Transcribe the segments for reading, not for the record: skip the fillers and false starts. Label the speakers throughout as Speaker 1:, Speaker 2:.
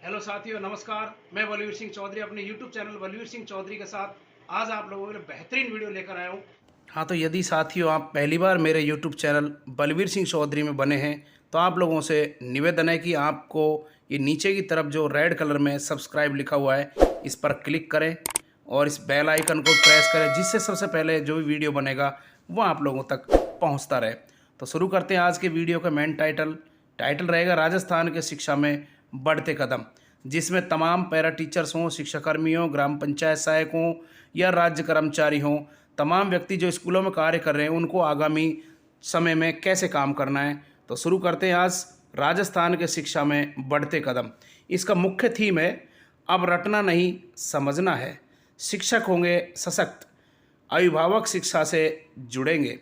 Speaker 1: Hello साथियों, नमस्कार। मैं बलवीर सिंह चौधरी अपने यूट्यूब चैनल बलवीर सिंह चौधरी के साथ आज आप लोगों के लिए बेहतरीन वीडियो लेकर आया हूँ। हाँ, तो यदि साथियों आप पहली बार मेरे यूट्यूब चैनल बलवीर सिंह चौधरी में बने हैं तो आप लोगों से निवेदन है कि आपको ये नीचे की तरफ जो रेड कलर में सब्सक्राइब लिखा हुआ है इस पर क्लिक करें और इस बेल आइकन को प्रेस करें, जिससे सबसे पहले जो भी वीडियो बनेगा वो आप लोगों तक पहुँचता रहे। तो शुरू करते हैं आज के वीडियो का मेन टाइटल रहेगा राजस्थान के शिक्षा में बढ़ते कदम, जिसमें तमाम पैरा टीचर्स हों, शिक्षाकर्मियों, ग्राम पंचायत सहायकों या राज्य कर्मचारी हों, तमाम व्यक्ति जो स्कूलों में कार्य कर रहे हैं उनको आगामी समय में कैसे काम करना है। तो शुरू करते हैं आज राजस्थान के शिक्षा में बढ़ते कदम। इसका मुख्य थीम है अब रटना नहीं समझना है, शिक्षक होंगे सशक्त, अभिभावक शिक्षा से जुड़ेंगे।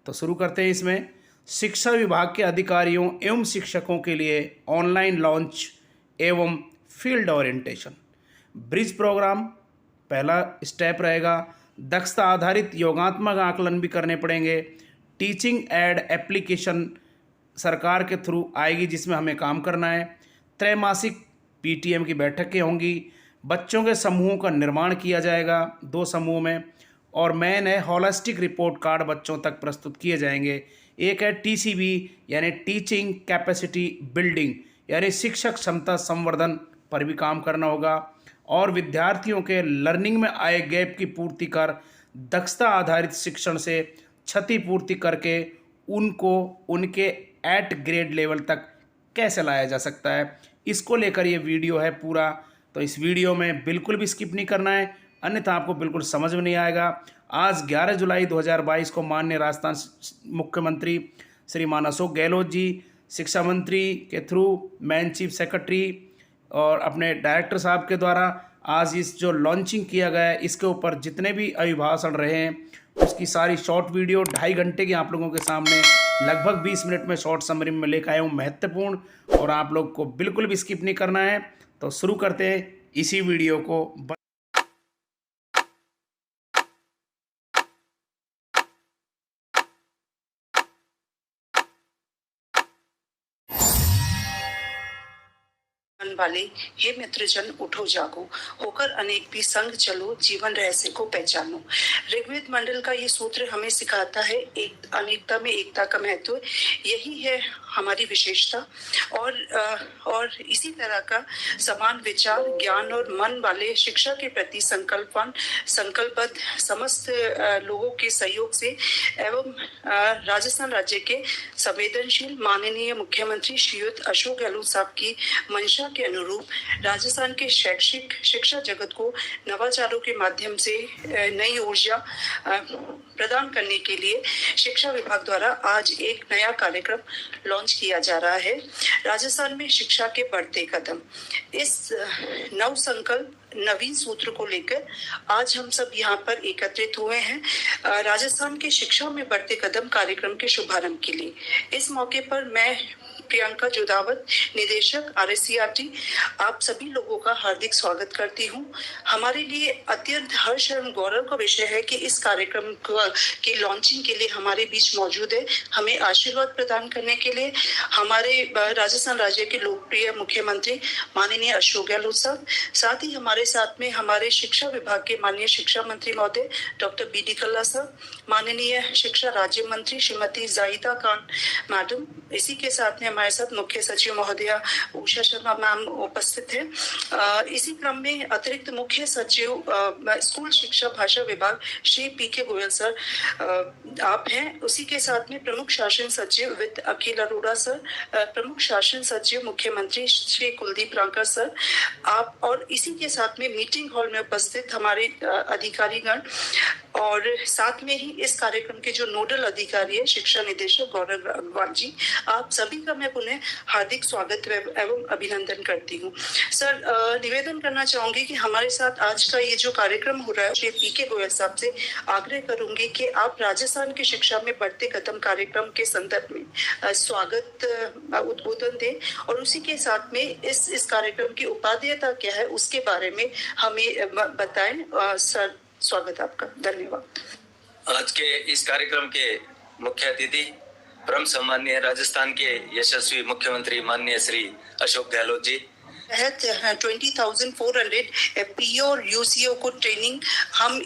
Speaker 1: तो शुरू करते हैं इसमें शिक्षा विभाग के अधिकारियों एवं शिक्षकों के लिए ऑनलाइन लॉन्च एवं फील्ड ओरिएंटेशन ब्रिज प्रोग्राम पहला स्टेप रहेगा। दक्षता आधारित योगात्मक आकलन भी करने पड़ेंगे। टीचिंग एड एप्लीकेशन सरकार के थ्रू आएगी जिसमें हमें काम करना है। त्रैमासिक पीटीएम की बैठकें होंगी। बच्चों के समूहों का निर्माण किया जाएगा 2 समूह में। और मेन है होलिस्टिक रिपोर्ट कार्ड बच्चों तक प्रस्तुत किए जाएंगे। एक है टीसीबी यानी टीचिंग कैपेसिटी बिल्डिंग, यानी शिक्षक क्षमता संवर्धन पर भी काम करना होगा। और विद्यार्थियों के लर्निंग में आए गैप की पूर्ति कर दक्षता आधारित शिक्षण से क्षतिपूर्ति करके उनको उनके एट ग्रेड लेवल तक कैसे लाया जा सकता है, इसको लेकर ये वीडियो है पूरा। तो इस वीडियो में बिल्कुल भी स्किप नहीं करना है, अन्यथा आपको बिल्कुल समझ में नहीं आएगा। आज 11 जुलाई 2022 को माननीय राजस्थान मुख्यमंत्री श्रीमान अशोक गहलोत जी शिक्षा मंत्री के थ्रू मैन चीफ सेक्रेटरी और अपने डायरेक्टर साहब के द्वारा आज इस जो लॉन्चिंग किया गया है इसके ऊपर जितने भी अभिभाषण रहे हैं उसकी सारी शॉर्ट वीडियो 2.5 घंटे की आप लोगों के सामने लगभग 20 मिनट में शॉर्ट समरी में लेकर आया हूँ, महत्वपूर्ण, और आप लोग को बिल्कुल भी स्किप नहीं करना है। तो शुरू करते हैं इसी वीडियो को।
Speaker 2: वाले हे मित्रजन उठो जागो, होकर अनेक भी संग चलो, जीवन रहस्य को पहचानो। ऋग्वेद मंडल का ये सूत्र हमें सिखाता है एक अनेकता में एकता का महत्व। यही है हमारी विशेषता। और इसी तरह का समान विचार, ज्ञान और मन वाले शिक्षा के प्रति संकल्पबद्ध समस्त लोगों के सहयोग से एवं राजस्थान राज्य के संवेदनशील माननीय मुख्यमंत्री श्रीयुत अशोक गहलोत साहब की मंशा के अनुरूप राजस्थान के शैक्षिक शिक्षा जगत को नवाचारों के माध्यम से नई ऊर्जा प्रदान करने के लिए शिक्षा विभाग द्वारा आज एक नया कार्यक्रम लॉन्च किया जा रहा है, राजस्थान में शिक्षा के बढ़ते कदम। इस नव संकल्प नवीन सूत्र को लेकर आज हम सब यहाँ पर एकत्रित हुए हैं राजस्थान के शिक्षा में बढ़ते कदम कार्यक्रम के शुभारंभ के लिए। इस मौके पर मैं प्रियंका जोधावत, निदेशक RSCRT, आप सभी लोगों का हार्दिक स्वागत करती हूँ। हमारे लिए अत्यंत हर्ष एवं गौरव का विषय है कि इस कार्यक्रम की लॉन्चिंग के लिए हमारे बीच मौजूद है, हमें आशीर्वाद प्रदान करने के लिए हमारे राजस्थान राज्य के लोकप्रिय मुख्यमंत्री माननीय अशोक गहलोत साहब, साथ ही हमारे साथ में हमारे शिक्षा विभाग के माननीय शिक्षा मंत्री महोदय डॉक्टर BD कल्ला साहब, माननीय शिक्षा राज्य मंत्री श्रीमती जाहिदा खान मैडम, इसी के साथ में हमारे साथ मुख्य सचिव महोदया उषा शर्मा मैम उपस्थित है। इसी क्रम में अतिरिक्त मुख्य सचिव स्कूल शिक्षा भाषा विभाग श्री PK गोयल सर आप हैं। उसी के साथ में प्रमुख शासन सचिव वित्त अखिल अरोड़ा सर, प्रमुख शासन सचिव मुख्यमंत्री श्री कुलदीप रांकर सर आप, और इसी के साथ में मीटिंग हॉल में उपस्थित हमारे अधिकारीगण, और साथ में ही इस कार्यक्रम के जो नोडल अधिकारी है शिक्षा निदेशक गौरव अग्रवाल जी, आप सभी का मैं पुनः हार्दिक स्वागत एवं अभिनंदन करती हूँ। सर, निवेदन करना चाहूंगी कि हमारे साथ आज का ये जो कार्यक्रम हो रहा है, श्री PK गोयल साहब से आग्रह करूंगी कि आप राजस्थान की शिक्षा में बढ़ते कदम कार्यक्रम के संदर्भ में स्वागत उद्बोधन दें, और उसी के साथ में इस कार्यक्रम की उपादेयता क्या है उसके बारे में हमें बताएं। सर, स्वागत आपका, धन्यवाद।
Speaker 3: आज के इस कार्यक्रम के मुख्य अतिथि परम सम्माननीय राजस्थान के यशस्वी मुख्यमंत्री माननीय श्री अशोक गहलोत जी,
Speaker 2: तहत 20,400 पीओ और यूसीओ को ट्रेनिंग हम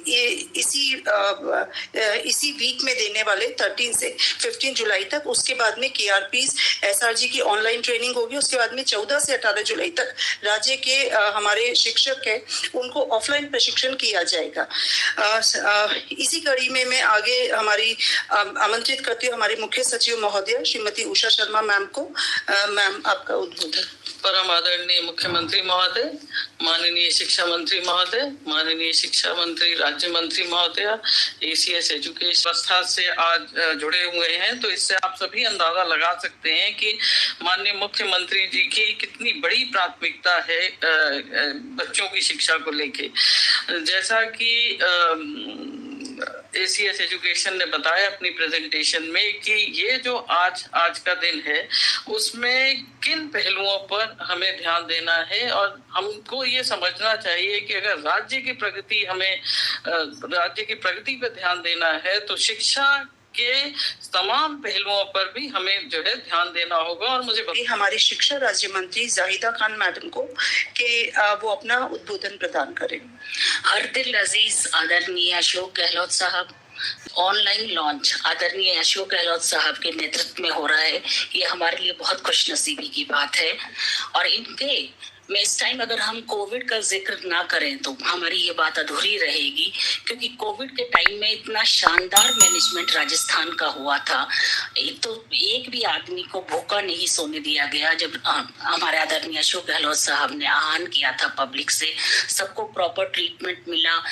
Speaker 2: इसी वीक में देने वाले 13 से 15 जुलाई तक। उसके बाद में केआरपीज एसआरजी की ऑनलाइन ट्रेनिंग होगी। उसके बाद में 14 से 18 जुलाई तक राज्य के हमारे शिक्षक हैं उनको ऑफलाइन प्रशिक्षण किया जाएगा। इसी कड़ी में मैं आगे हमारी आमंत्रित करती हूँ हमारी मुख्य सचिव महोदय श्रीमती उषा शर्मा मैम को। मैम आपका उद्बोधन।
Speaker 4: परम आदरणीय मुख्यमंत्री महोदय, माननीय शिक्षा मंत्री महोदय, माननीय शिक्षा मंत्री राज्य मंत्री महोदय, एसीएस एजुकेशन संस्था से आज जुड़े हुए हैं, तो इससे आप सभी अंदाजा लगा सकते हैं कि माननीय मुख्यमंत्री जी की कितनी बड़ी प्राथमिकता है बच्चों की शिक्षा को लेके। जैसा कि एसीएस एजुकेशन ने बताया अपनी प्रेजेंटेशन में कि ये जो आज का दिन है उसमें किन पहलुओं पर हमें ध्यान देना है, और हमको ये समझना चाहिए कि अगर राज्य की प्रगति पर ध्यान देना है तो शिक्षा के तमाम पहलुओं पर भी हमें जो है ध्यान देना होगा। और मुझे
Speaker 2: हमारी शिक्षा राज्य मंत्री जाहिदा खान मैडम को कि वो अपना उद्बोधन प्रदान करें।
Speaker 5: हर दिल अजीज आदरणीय अशोक गहलोत साहब, ऑनलाइन लॉन्च आदरणीय अशोक गहलोत साहब के नेतृत्व में हो रहा है। ये हमारे लिए बहुत खुशनसीबी की बात है। और इनके में इस टाइम अगर हम कोविड का जिक्र ना करें तो हमारी ये बात अधूरी रहेगी, क्योंकि कोविड के टाइम में इतना शानदार मैनेजमेंट राजस्थान का हुआ था। एक भी आदमी को भूखा नहीं सोने दिया गया। जब हमारे आदरणीय अशोक गहलोत साहब ने आह्वान किया था पब्लिक से, सबको प्रॉपर ट्रीटमेंट मिला,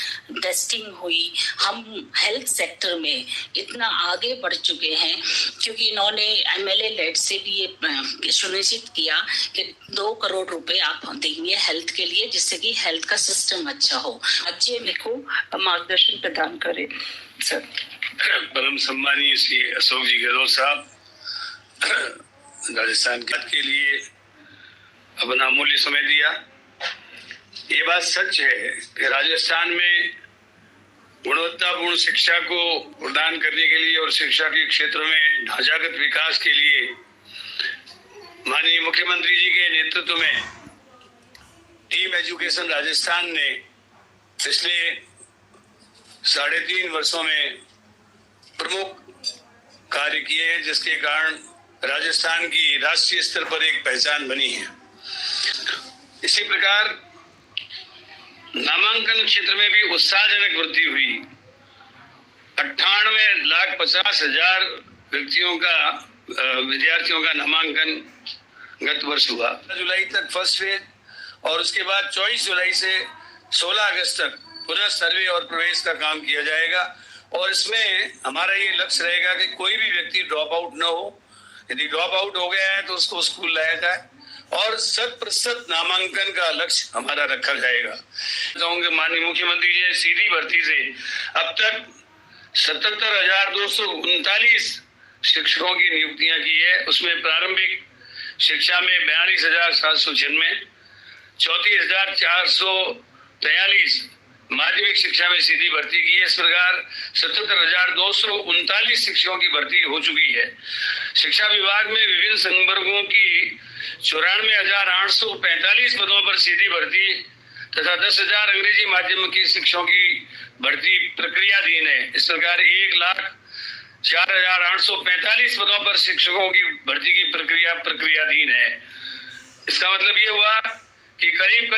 Speaker 5: टेस्टिंग हुई। हम हेल्थ सेक्टर में इतना आगे बढ़ चुके हैं क्योंकि इन्होंने एमएलए लेड से भी ये सुनिश्चित किया कि 2 करोड़ रुपए आप देंगे हेल्थ के लिए, जिससे कि हेल्थ का सिस्टम अच्छा हो। राज्य को मार्गदर्शन प्रदान करे। सर,
Speaker 6: परम सम्मानीय श्री अशोक जी गहलोत साहब राजस्थान के लिए अपना अमूल्य समय दिया। ये बात सच है कि राजस्थान में गुणवत्तापूर्ण शिक्षा को प्रदान करने के लिए और शिक्षा के क्षेत्र में ढांचागत विकास के लिए माननीय मुख्यमंत्री जी के नेतृत्व में टीम एजुकेशन राजस्थान ने पिछले 3.5 वर्षों में प्रमुख कार्य किए हैं, जिसके कारण राजस्थान की राष्ट्रीय स्तर पर एक पहचान बनी है। इसी प्रकार नामांकन क्षेत्र में भी उत्साहजनक वृद्धि हुई। 98,50,000 विद्यार्थियों का नामांकन गत वर्ष हुआ। जुलाई तक फर्स्ट फेज और उसके बाद 24 जुलाई से 16 अगस्त तक पुनः सर्वे और प्रवेश का काम किया जाएगा। और इसमें हमारा ये लक्ष्य रहेगा कि कोई भी व्यक्ति ड्रॉप आउट न हो। यदि ड्रॉप आउट हो गया है तो उसको स्कूल लाया जाए और 100% नामांकन का लक्ष्य हमारा रखा जाएगा। कहूँगे माननीय मुख्यमंत्री जी ने सीधी भर्ती से अब तक 77,239 शिक्षकों की नियुक्तियां की है। उसमें प्रारंभिक शिक्षा में 42,796, 34,443 माध्यमिक शिक्षा में सीधी भर्ती की है। इस प्रकार 77,239 शिक्षकों की भर्ती हो चुकी है। शिक्षा विभाग में विभिन्न संवर्गों की 94,845 पदों पर सीधी भर्ती तथा 10,000 अंग्रेजी माध्यम की शिक्षकों की भर्ती प्रक्रियाधीन है। इस प्रकार 1,04,845 पदों पर शिक्षकों की भर्ती की प्रक्रियाधीन है। इसका मतलब ये हुआ कि करीब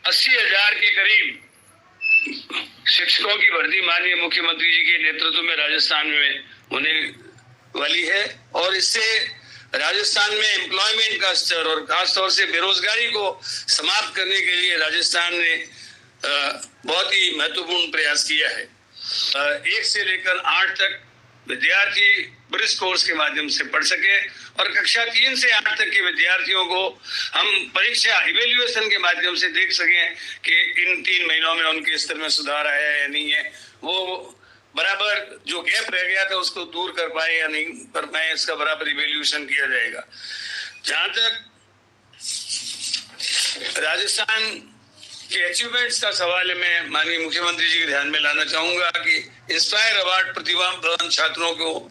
Speaker 6: 1,80,000 के करीब शिक्षकों की भर्ती माननीय मुख्यमंत्री जी के नेतृत्व में राजस्थान में होने वाली है। और इससे राजस्थान में एम्प्लॉयमेंट का स्तर और खासतौर से बेरोजगारी को समाप्त करने के लिए राजस्थान ने बहुत ही महत्वपूर्ण प्रयास किया है। 1 से लेकर 8 तक विद्यार्थी ब्रिज कोर्स के माध्यम से पढ़ सके और कक्षा 3 से 8 तक के विद्यार्थियों को हम परीक्षा इवेल्युएशन के माध्यम से देख सकें कि इन 3 महीनों में उनके स्तर में सुधार आया है या नहीं है। वो बराबर जो गैप रह गया था उसको दूर कर पाए या नहीं कर पाए, इसका बराबर इवेल्युएशन किया जाएगा। जहां तक राजस्थान के अचीवमेंट्स का सवाल है, मैं माननीय मुख्यमंत्री जी के ध्यान में लाना चाहूंगा कि इंस्पायर अवार्ड प्रतिभावान छात्रों को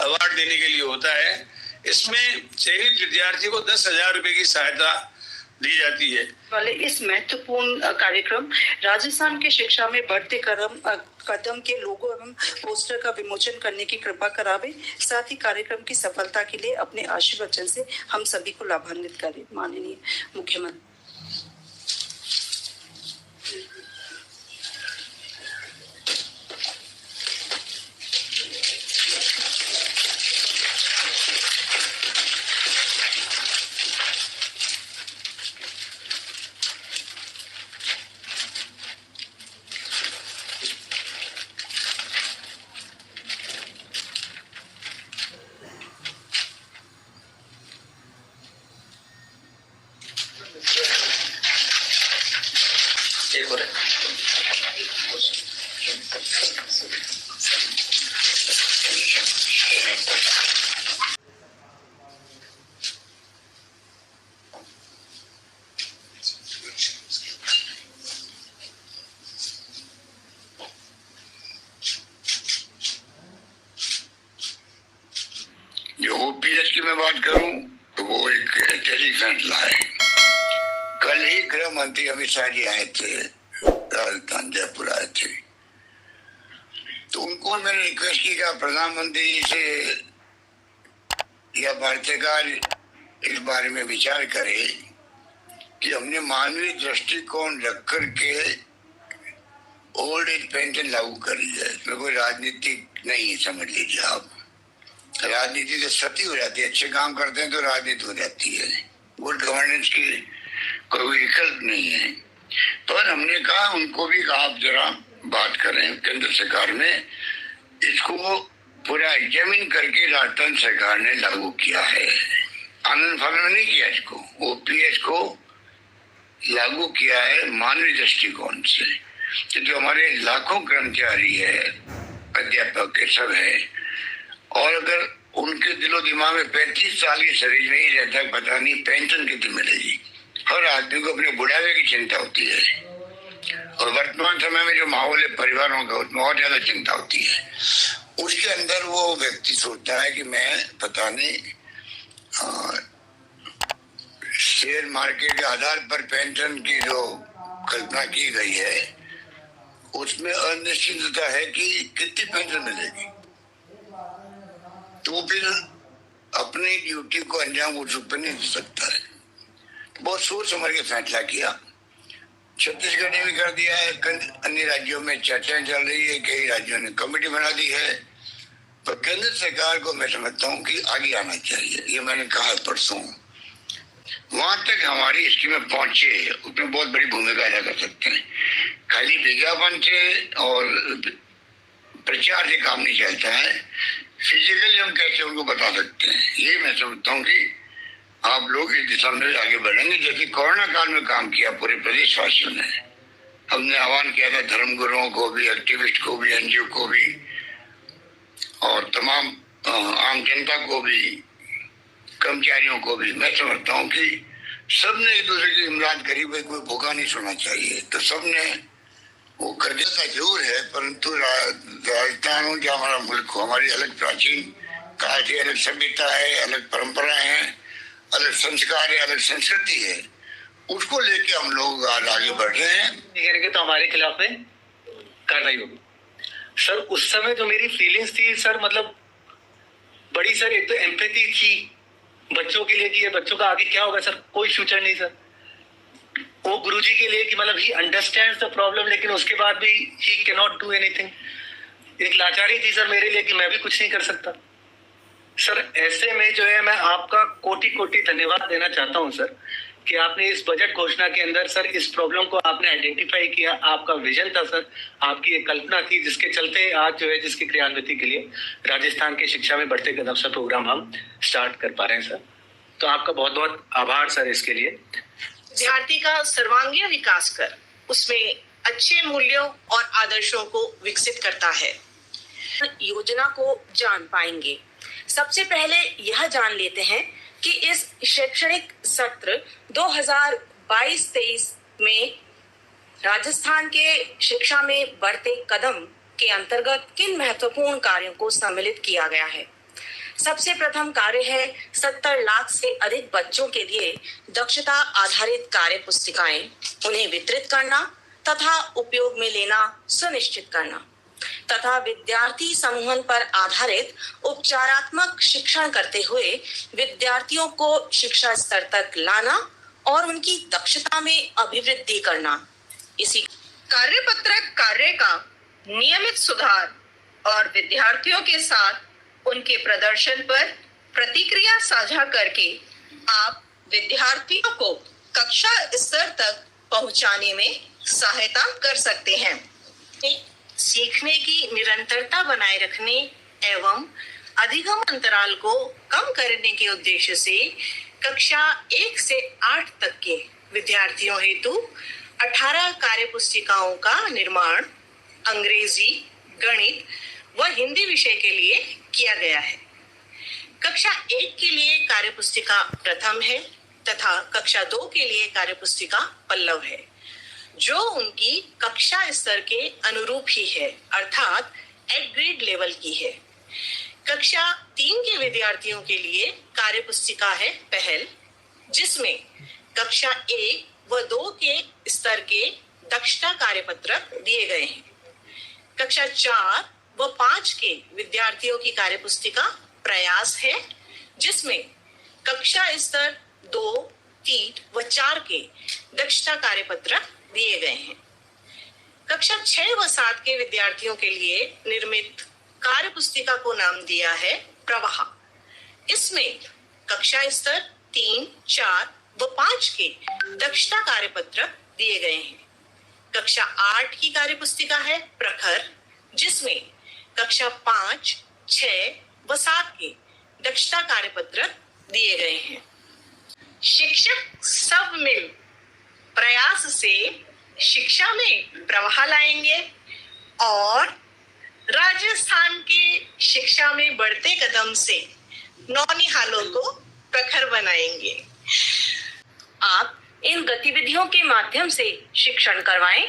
Speaker 6: अवार्ड देने के लिए होता है। इसमें चयनित विद्यार्थी को 10,000 रुपए की सहायता दी जाती है।
Speaker 2: वाले इस महत्वपूर्ण कार्यक्रम राजस्थान के शिक्षा में बढ़ते कदम के लोगो एवं पोस्टर का विमोचन करने की कृपा करावे, साथ ही कार्यक्रम की सफलता के लिए अपने आशीर्वचन से हम सभी को लाभान्वित करें। माननीय मुख्यमंत्री।
Speaker 3: एक और है।
Speaker 6: जो ओपीएस की मैं बात करूं तो वो एक ऐतिहासिक फैसला है। कल ही गृह मंत्री अमित शाह जी आए थे, राजस्थान जयपुर आए थे, तो उनको मैंने रिक्वेस्ट की कि प्रधानमंत्री जी से या भारत सरकार इस बारे में विचार करे कि हमने मानवीय दृष्टिकोण रख कर के ओल्ड एज पेंशन लागू करी है। इसमें कोई राजनीतिक नहीं है, समझ लीजिए आप। राजनीति तो सती हो जाती है, अच्छे काम करते हैं तो राजनीति हो जाती है। गुड गवर्नेंस की कोई विकल्प नहीं है। पर हमने कहा, उनको भी कहा आप जरा बात करें केंद्र सरकार में, इसको पूरा एग्जामिन करके राजस्थान सरकार ने लागू किया है। आनंद फानंद में नहीं किया, इसको ओपीएस को लागू किया है मानवीय दृष्टिकोण से। तो जो हमारे लाखों कर्मचारी है, अध्यापक के सब है, और अगर उनके दिलो दिमाग में 35 साल की सर्विस नहीं रहता, पता नहीं पेंशन कितनी मिलेगी। हर आदमी को अपने बुढ़ापे की चिंता होती है, और वर्तमान समय में जो माहौल है परिवारों का, उसमें और ज्यादा चिंता होती है। उसके अंदर वो व्यक्ति सोचता है कि मैं पता नहीं शेयर मार्केट के आधार पर पेंशन की जो कल्पना की गई है, उसमें अनिश्चितता है कि कितनी पेंशन मिलेगी। तो फिर अपनी ड्यूटी को अंजाम उस पर नहीं दे सकता है। बहुत सोच समझ के फैसला किया। छत्तीसगढ़ ने भी कर दिया है, अन्य राज्यों में चर्चाएं चल रही है, कई राज्यों ने कमेटी बना दी है। पर केंद्र सरकार को मैं समझता हूँ कि आगे आना चाहिए। ये मैंने कहा परसों, वहां तक हमारी स्कीमें पहुंचे, उसमें बहुत बड़ी भूमिका अदा कर सकते हैं। खाली विज्ञापन से और प्रचार से काम नहीं चलता है, फिजिकली हम कैसे उनको बता सकते हैं। ये मैं समझता हूँ कि आप लोग इस दिशा में आगे बढ़ेंगे, जैसे कोरोना काल में काम किया पूरे प्रदेशवासियों ने। हमने आह्वान किया था धर्मगुरुओं को भी, एक्टिविस्ट को भी, एनजीओ को भी, और तमाम आम जनता को भी, कर्मचारियों को भी। मैं समझता हूँ कि सबने एक दूसरे की इमदाद करी, कोई भूखा नहीं सोना चाहिए। तो सबने वो करना जरूर है, परंतु राजस्थान हो जो हमारा मुल्क हो, हमारी अलग प्राचीन काल की अलग सभ्यता है, अलग परंपराएं हैं, अलग संस्कार है, अलग संस्कृति है। उसको लेके हम लोग आज आगे बढ़ रहे हैं।
Speaker 7: करेंगे तो हमारे खिलाफ में कार्रवाई होगी। सर उस समय जो मेरी फीलिंग्स थी सर, मतलब बड़ी सर, एक तो एम्पैथी थी बच्चों के लिए कि ये बच्चों का आगे क्या होगा सर, कोई फ्यूचर नहीं सर। वो गुरुजी के लिए कि मतलब ही अंडरस्टैंड्स द प्रॉब्लम, लेकिन उसके बाद भी he can not do anything. एक लाचारी थी सर मेरे लिए कि मैं भी कुछ नहीं कर सकता सर। ऐसे में जो है मैं आपका कोटि कोटि धन्यवाद देना चाहता हूं सर कि आपने इस बजट घोषणा के अंदर सर इस प्रॉब्लम को आपने आइडेंटिफाई किया। आपका विजन था सर, आपकी एक कल्पना थी, जिसके चलते आज जो है जिसकी क्रियान्विति के लिए राजस्थान की शिक्षा में बढ़ते कदम सर प्रोग्राम हम स्टार्ट कर पा रहे हैं सर। तो आपका बहुत बहुत आभार सर इसके लिए।
Speaker 8: विद्यार्थी का सर्वांगीण विकास कर उसमें अच्छे मूल्यों और आदर्शों को विकसित करता है। योजना को जान पाएंगे। सबसे पहले यह जान लेते हैं कि इस शैक्षणिक सत्र 2022-23 में राजस्थान के शिक्षा में बढ़ते कदम के अंतर्गत किन महत्वपूर्ण कार्यों को सम्मिलित किया गया है।
Speaker 5: सबसे प्रथम कार्य है 70 लाख से अधिक बच्चों के लिए दक्षता आधारित कार्य पुस्तिकाएं उन्हें वितरित करना तथा उपयोग में लेना सुनिश्चित करना तथा विद्यार्थी समूहन पर आधारित उपचारात्मक शिक्षण करते हुए विद्यार्थियों को शिक्षा स्तर तक लाना और उनकी दक्षता में अभिवृद्धि करना। इसी
Speaker 8: कार्यपत्रक कार्य का नियमित सुधार और विद्यार्थियों के साथ उनके प्रदर्शन पर प्रतिक्रिया साझा करके आप विद्यार्थियों को कक्षा स्तर तक पहुंचाने में सहायता कर सकते हैं। सीखने की निरंतरता बनाए रखने एवं अधिगम अंतराल को कम करने के उद्देश्य से कक्षा 1 से 8 तक के विद्यार्थियों हेतु 18 कार्य पुस्तिकाओं का निर्माण अंग्रेजी, गणित व हिंदी विषय के लिए किया गया है। कक्षा 1 के लिए कार्य पुस्तिका प्रथम है तथा कक्षा 2 के लिए कार्य पुस्तिका पल्लव है, जो उनकी कक्षा स्तर के अनुरूप ही है, अर्थात एट ग्रेड लेवल की है। कक्षा 3 के विद्यार्थियों के लिए कार्य पुस्तिका है पहल, जिसमें कक्षा 1 व 2 के स्तर के दक्षता कार्यपत्रक दिए गए हैं। कक्षा 4 व 5 के विद्यार्थियों की कार्य पुस्तिका प्रयास है, जिसमें कक्षा स्तर 2, 3 व 4 के दक्षता कार्यपत्रक दिए गए हैं। कक्षा 6 व 7 के विद्यार्थियों के लिए निर्मित कार्य पुस्तिका को नाम दिया है प्रवाह। इसमें कक्षा स्तर 3, 4 व 5 के दक्षता कार्यपत्रक दिए गए हैं। कक्षा 8 की कार्य पुस्तिका है प्रखर, जिसमें कक्षा 5, 6 व 7 के दक्षता कार्यपत्रक दिए गए हैं। शिक्षक सब मिल प्रयास से शिक्षा में प्रवाह लाएंगे और राजस्थान के शिक्षा में बढ़ते कदम से नौनिहालों को प्रखर बनाएंगे।
Speaker 5: आप इन गतिविधियों के माध्यम से शिक्षण करवाएं।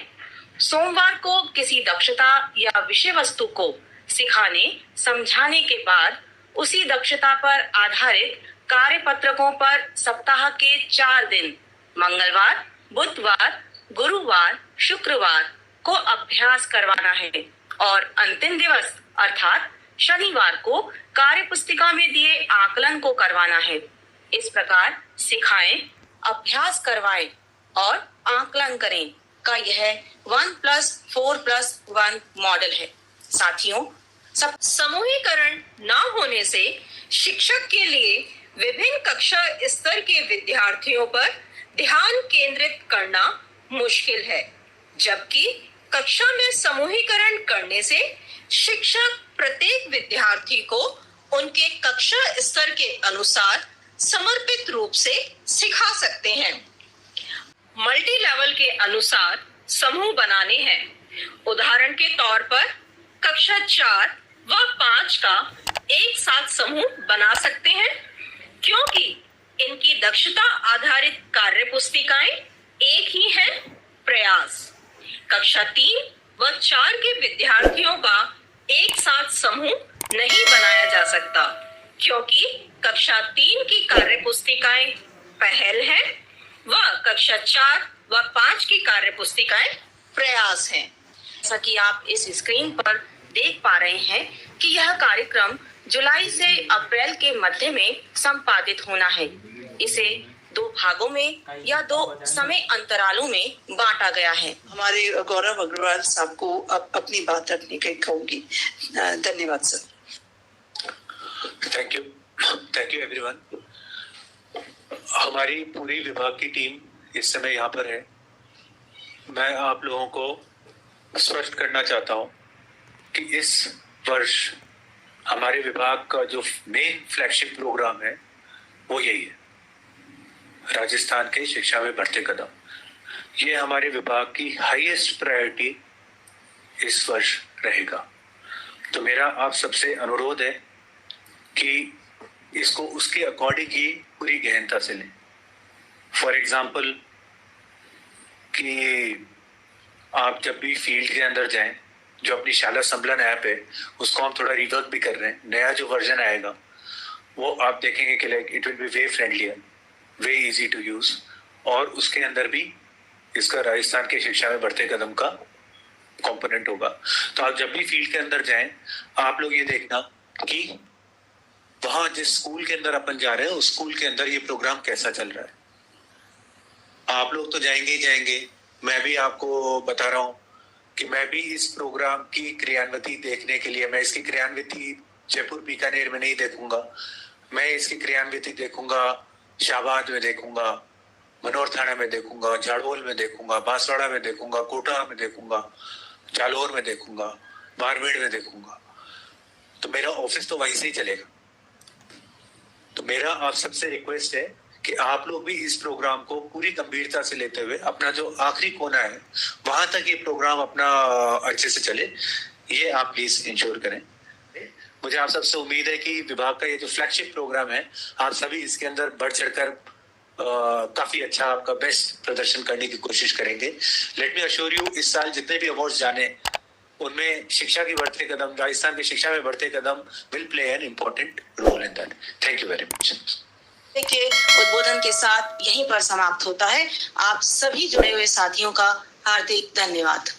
Speaker 5: सोमवार को किसी दक्षता या विषय वस्तु को सिखाने समझाने के बाद उसी दक्षता पर आधारित कार्य पत्रकों पर सप्ताह के 4 दिन मंगलवार, बुधवार, गुरुवार, शुक्रवार को अभ्यास करवाना है और अंतिम दिवस अर्थात शनिवार को कार्य पुस्तिका में दिए आकलन को करवाना है। इस प्रकार सिखाएं, अभ्यास करवाएं और आकलन करें का यह 1+4+1 मॉडल है। साथियों,
Speaker 8: समूहीकरण न होने से शिक्षक के लिए विभिन्न कक्षा स्तर के विद्यार्थियों पर ध्यान केंद्रित करना मुश्किल है, जबकि कक्षा में समूहीकरण करने से शिक्षक प्रत्येक विद्यार्थी को उनके कक्षा स्तर के अनुसार समर्पित रूप से सिखा सकते हैं। मल्टी लेवल के अनुसार समूह बनाने हैं। उदाहरण के तौर पर कक्षा 4 व 5 का एक साथ समूह बना सकते हैं, क्योंकि इनकी दक्षता आधारित कार्य पुस्तिकाएं एक ही हैं। प्रयास कक्षा 3 व 4 के विद्यार्थियों का एक साथ समूह नहीं बनाया जा सकता, क्योंकि कक्षा 3 की कार्य पुस्तिकाएं पहल है व कक्षा 4 व 5 की कार्य पुस्तिकाएं प्रयास हैं। जैसा कि आप इस स्क्रीन पर देख पा रहे हैं कि यह कार्यक्रम जुलाई से अप्रैल के मध्य में संपादित होना है। इसे 2 भागों में या 2 समय अंतरालों में बांटा गया है।
Speaker 2: हमारे गौरव अग्रवाल साहब को अपनी बात रखने के कहूंगी। धन्यवाद सर।
Speaker 7: Thank you everyone. हमारी पूरी विभाग की टीम इस समय यहाँ पर है। मैं आप लोगों को स्पष्ट करना चाहता हूँ कि इस वर्ष हमारे विभाग का जो मेन फ्लैगशिप प्रोग्राम है वो यही है, राजस्थान के शिक्षा में बढ़ते कदम। ये हमारे विभाग की हाईएस्ट प्रायोरिटी इस वर्ष रहेगा। तो मेरा आप सबसे अनुरोध है कि इसको उसके अकॉर्डिंग ही पूरी गहनता से लें। फॉर एग्जाम्पल कि आप जब भी फील्ड के अंदर जाएं, जो अपनी शाला संबलन ऐप है उसको हम थोड़ा रिवर्क भी कर रहे हैं। नया जो वर्जन आएगा वो आप देखेंगे कि like it will be way friendlier, way easy to use, और उसके अंदर भी इसका राजस्थान की शिक्षा में बढ़ते कदम का कंपोनेंट होगा। तो आप जब भी फील्ड के अंदर जाएं, आप लोग ये देखना कि वहां जिस स्कूल के अंदर अपन जा रहे हैं उस स्कूल के अंदर ये प्रोग्राम कैसा चल रहा है। आप लोग तो जाएंगे ही जाएंगे, मैं भी आपको बता रहा हूँ कि मैं भी इस प्रोग्राम की क्रियान्विति देखने के लिए, मैं इसकी क्रियान्विति जयपुर बीकानेर में नहीं देखूंगा, मैं इसकी क्रियान्विति देखूंगा शाहबाद में देखूंगा, मनोर थाना में देखूंगा, झाड़ोल में देखूंगा, बांसवाड़ा में देखूंगा, कोटा में देखूंगा, जालौर में देखूंगा, बाड़मेर में देखूंगा। तो मेरा ऑफिस तो वहीं से ही चलेगा। तो मेरा आप सबसे रिक्वेस्ट है कि आप लोग भी इस प्रोग्राम को पूरी गंभीरता से लेते हुए अपना जो आखिरी कोना है वहां तक ये प्रोग्राम अपना अच्छे से चले, ये आप प्लीज इंश्योर करें। मुझे आप सबसे उम्मीद है कि विभाग का ये जो फ्लैगशिप प्रोग्राम है, आप सभी इसके अंदर बढ़ चढ़कर काफी अच्छा आपका बेस्ट प्रदर्शन करने की कोशिश करेंगे। लेट मी अश्योर यू, इस साल जितने भी अवार्ड्स जाने उनमें शिक्षा की बढ़ते कदम, राजस्थान की शिक्षा में बढ़ते कदम will play an important role in that. Thank you very much.
Speaker 8: के उद्बोधन के साथ यहीं पर समाप्त होता है। आप सभी जुड़े हुए साथियों का हार्दिक धन्यवाद।